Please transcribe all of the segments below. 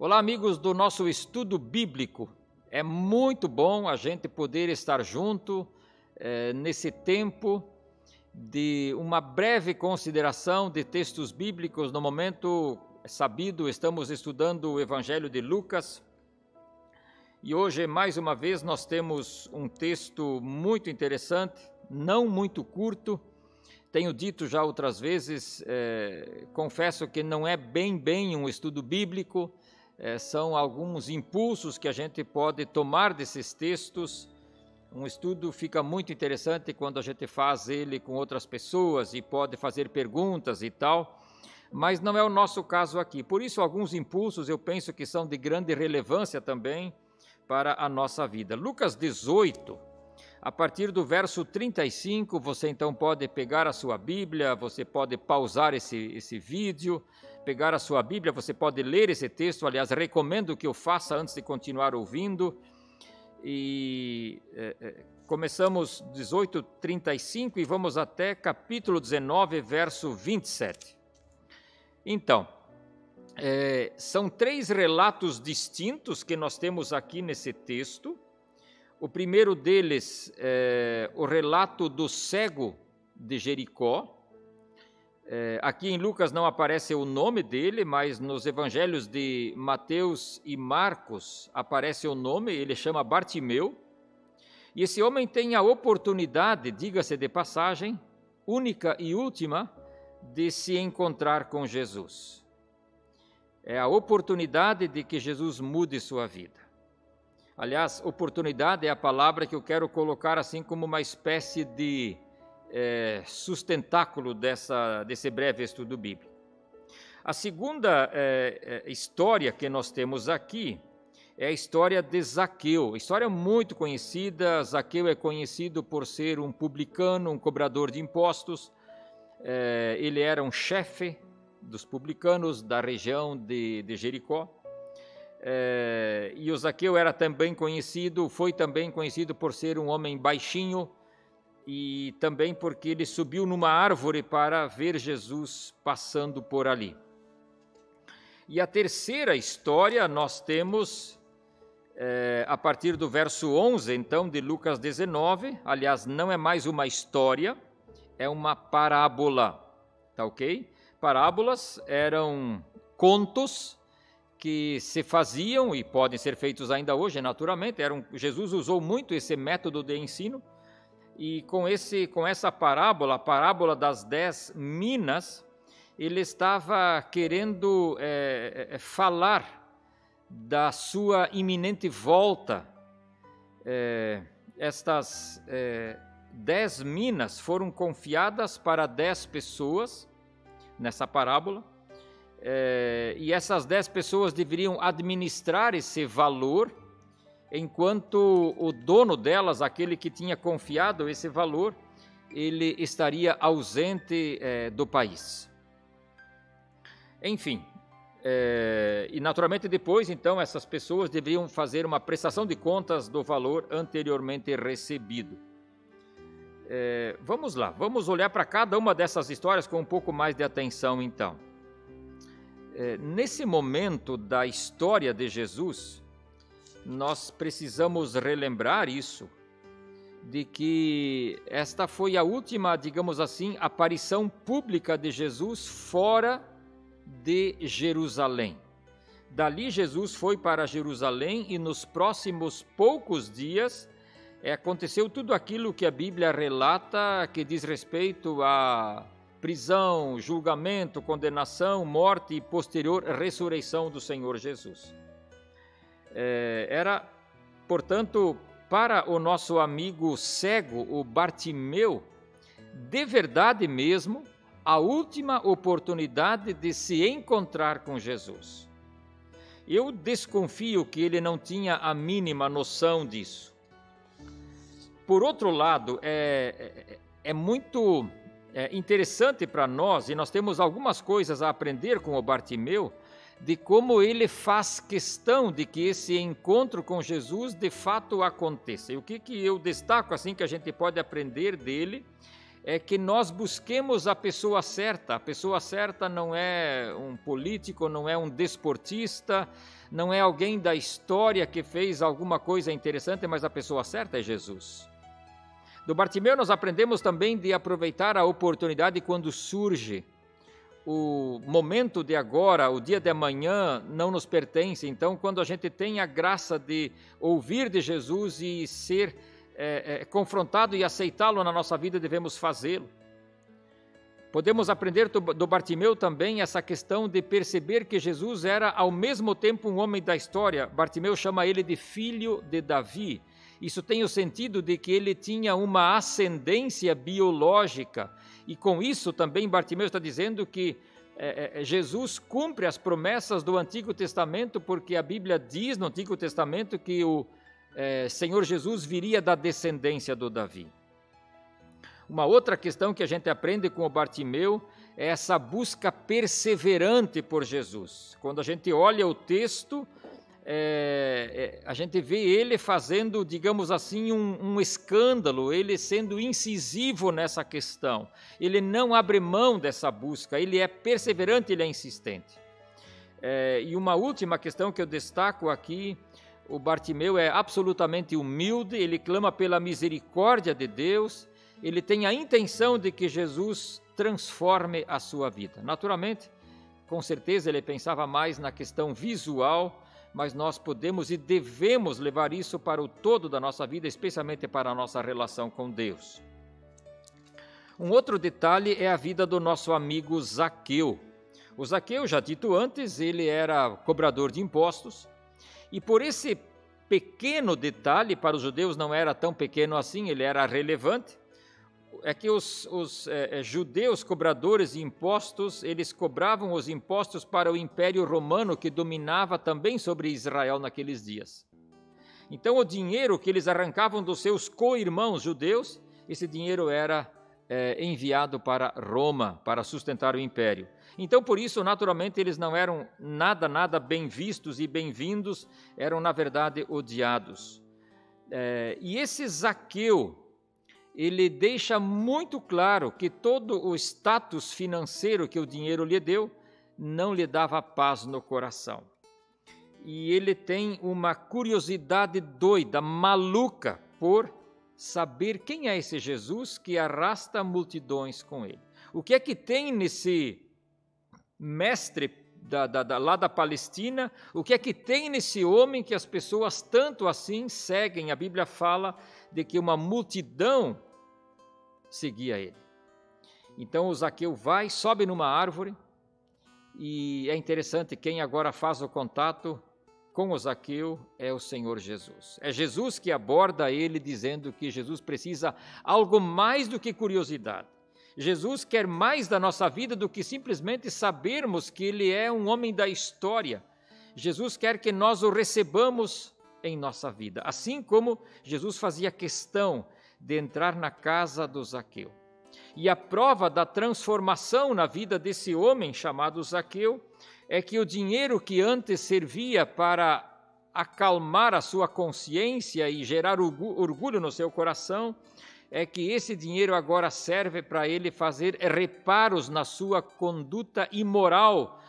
Olá, amigos do nosso estudo bíblico. É muito bom a gente poder estar junto nesse tempo de uma breve consideração de textos bíblicos. No momento sabido, estamos estudando o Evangelho de Lucas. E hoje, mais uma vez, nós temos um texto muito interessante, não muito curto. Tenho dito já outras vezes, confesso que não é bem um estudo bíblico, são alguns impulsos que a gente pode tomar desses textos. Um estudo fica muito interessante quando a gente faz ele com outras pessoas e pode fazer perguntas e tal, mas não é o nosso caso aqui. Por isso, alguns impulsos eu penso que são de grande relevância também para a nossa vida. Lucas 18, a partir do verso 35, você então pode pegar a sua Bíblia, você pode pausar esse vídeo, pegar a sua Bíblia, você pode ler esse texto. Aliás, recomendo que eu faça antes de continuar ouvindo. E começamos 18:35 e vamos até capítulo 19, verso 27. Então, são três relatos distintos que nós temos aqui nesse texto. O primeiro deles é o relato do cego de Jericó. Aqui em Lucas não aparece o nome dele, mas nos evangelhos de Mateus e Marcos aparece o nome, ele chama Bartimeu. E esse homem tem a oportunidade, diga-se de passagem, única e última, de se encontrar com Jesus. É a oportunidade de que Jesus mude sua vida. Aliás, oportunidade é a palavra que eu quero colocar assim como uma espécie de sustentáculo desse breve estudo bíblico. A segunda história que nós temos aqui é a história de Zaqueu, história muito conhecida. Zaqueu é conhecido por ser um publicano, um cobrador de impostos. Ele era um chefe dos publicanos da região de Jericó. E o Zaqueu foi também conhecido por ser um homem baixinho, e também porque ele subiu numa árvore para ver Jesus passando por ali. E a terceira história nós temos a partir do verso 11, então, de Lucas 19. Aliás, não é mais uma história, é uma parábola, tá ok? Parábolas eram contos que se faziam e podem ser feitos ainda hoje, naturalmente. Jesus usou muito esse método de ensino. E com essa parábola, a parábola das 10 minas, ele estava querendo falar da sua iminente volta. Estas 10 minas foram confiadas para 10 pessoas nessa parábola, e essas 10 pessoas deveriam administrar esse valor, enquanto o dono delas, aquele que tinha confiado esse valor, ele estaria ausente do país. Enfim, e naturalmente depois, então, essas pessoas deveriam fazer uma prestação de contas do valor anteriormente recebido. Vamos lá, vamos olhar para cada uma dessas histórias com um pouco mais de atenção, então. Nesse momento da história de Jesus, nós precisamos relembrar isso, de que esta foi a última, digamos assim, aparição pública de Jesus fora de Jerusalém. Dali Jesus foi para Jerusalém e nos próximos poucos dias aconteceu tudo aquilo que a Bíblia relata, que diz respeito a prisão, julgamento, condenação, morte e posterior ressurreição do Senhor Jesus. Era, portanto, para o nosso amigo cego, o Bartimeu, de verdade mesmo, a última oportunidade de se encontrar com Jesus. Eu desconfio que ele não tinha a mínima noção disso. Por outro lado, é muito interessante para nós, e nós temos algumas coisas a aprender com o Bartimeu, de como ele faz questão de que esse encontro com Jesus de fato aconteça. E o que eu destaco assim que a gente pode aprender dele é que nós busquemos a pessoa certa. A pessoa certa não é um político, não é um desportista, não é alguém da história que fez alguma coisa interessante, mas a pessoa certa é Jesus. Do Bartimeu nós aprendemos também de aproveitar a oportunidade quando surge. O momento de agora, o dia de amanhã não nos pertence, então quando a gente tem a graça de ouvir de Jesus e ser confrontado e aceitá-lo na nossa vida, devemos fazê-lo. Podemos aprender do Bartimeu também essa questão de perceber que Jesus era ao mesmo tempo um homem da história. Bartimeu chama ele de filho de Davi. Isso tem o sentido de que ele tinha uma ascendência biológica, e com isso também Bartimeu está dizendo que Jesus cumpre as promessas do Antigo Testamento, porque a Bíblia diz no Antigo Testamento que o Senhor Jesus viria da descendência do Davi. Uma outra questão que a gente aprende com o Bartimeu é essa busca perseverante por Jesus. Quando a gente olha o texto, a gente vê ele fazendo, digamos assim, um escândalo, ele sendo incisivo nessa questão. Ele não abre mão dessa busca, ele é perseverante, ele é insistente. E uma última questão que eu destaco aqui, o Bartimeu é absolutamente humilde, ele clama pela misericórdia de Deus, ele tem a intenção de que Jesus transforme a sua vida. Naturalmente, com certeza ele pensava mais na questão visual, mas nós podemos e devemos levar isso para o todo da nossa vida, especialmente para a nossa relação com Deus. Um outro detalhe é a vida do nosso amigo Zaqueu. O Zaqueu, já dito antes, ele era cobrador de impostos, e por esse pequeno detalhe, para os judeus não era tão pequeno assim, ele era relevante, é que os judeus cobradores de impostos, eles cobravam os impostos para o Império Romano, que dominava também sobre Israel naqueles dias. Então o dinheiro que eles arrancavam dos seus co-irmãos judeus, esse dinheiro era enviado para Roma, para sustentar o Império. Então por isso, naturalmente, eles não eram nada bem vistos e bem-vindos, eram na verdade odiados. E esse Zaqueu, ele deixa muito claro que todo o status financeiro que o dinheiro lhe deu não lhe dava paz no coração. E ele tem uma curiosidade doida, maluca, por saber quem é esse Jesus que arrasta multidões com ele. O que é que tem nesse mestre lá da Palestina? O que é que tem nesse homem que as pessoas tanto assim seguem? A Bíblia fala de que uma multidão seguia ele. Então o Zaqueu vai, sobe numa árvore, e é interessante, quem agora faz o contato com o Zaqueu é o Senhor Jesus. É Jesus que aborda ele, dizendo que Jesus precisa algo mais do que curiosidade. Jesus quer mais da nossa vida do que simplesmente sabermos que ele é um homem da história. Jesus quer que nós o recebamos em nossa vida, assim como Jesus fazia questão de entrar na casa do Zaqueu. E a prova da transformação na vida desse homem chamado Zaqueu é que o dinheiro que antes servia para acalmar a sua consciência e gerar orgulho no seu coração, é que esse dinheiro agora serve para ele fazer reparos na sua conduta imoral,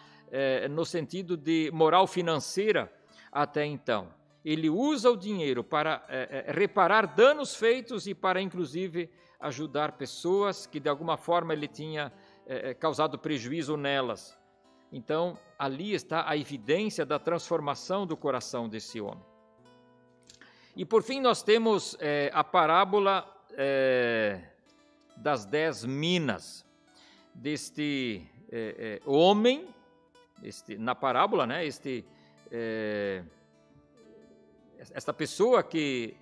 no sentido de moral financeira até então. Ele usa o dinheiro para reparar danos feitos e para, inclusive, ajudar pessoas que, de alguma forma, ele tinha causado prejuízo nelas. Então, ali está a evidência da transformação do coração desse homem. E, por fim, nós temos a parábola das 10 minas. Deste homem, na parábola, né, esta pessoa que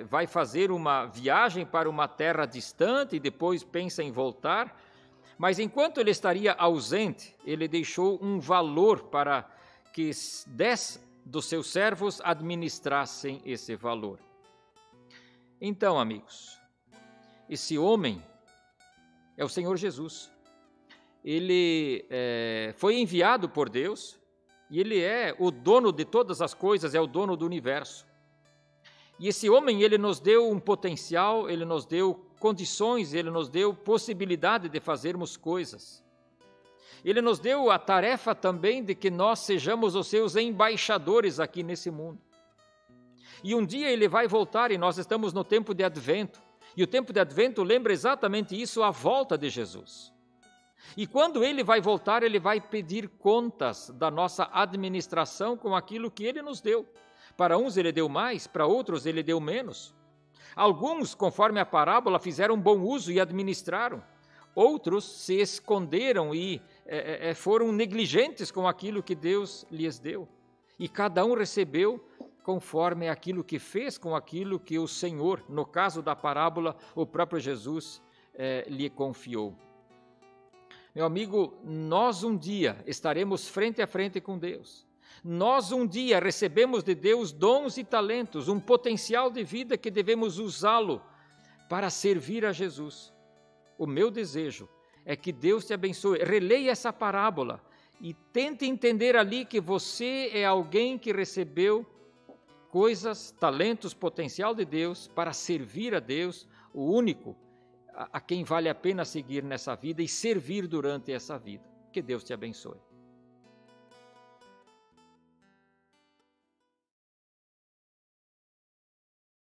vai fazer uma viagem para uma terra distante e depois pensa em voltar, mas enquanto ele estaria ausente, ele deixou um valor para que 10 dos seus servos administrassem esse valor. Então, amigos, esse homem é o Senhor Jesus. Ele foi enviado por Deus e ele é o dono de todas as coisas, é o dono do universo. E esse homem, ele nos deu um potencial, ele nos deu condições, Ele nos deu possibilidade de fazermos coisas. Ele nos deu a tarefa também de que nós sejamos os seus embaixadores aqui nesse mundo. E um dia Ele vai voltar e nós estamos no tempo de Advento. E o tempo de Advento lembra exatamente isso, a volta de Jesus. E quando Ele vai voltar, Ele vai pedir contas da nossa administração com aquilo que Ele nos deu. Para uns Ele deu mais, para outros Ele deu menos. Alguns, conforme a parábola, fizeram bom uso e administraram. Outros se esconderam e foram negligentes com aquilo que Deus lhes deu. E cada um recebeu conforme aquilo que fez com aquilo que o Senhor, no caso da parábola, o próprio Jesus lhe confiou. Meu amigo, nós um dia estaremos frente a frente com Deus. Nós um dia recebemos de Deus dons e talentos, um potencial de vida que devemos usá-lo para servir a Jesus. O meu desejo é que Deus te abençoe. Releia essa parábola e tente entender ali que você é alguém que recebeu coisas, talentos, potencial de Deus para servir a Deus, o único a quem vale a pena seguir nessa vida e servir durante essa vida. Que Deus te abençoe.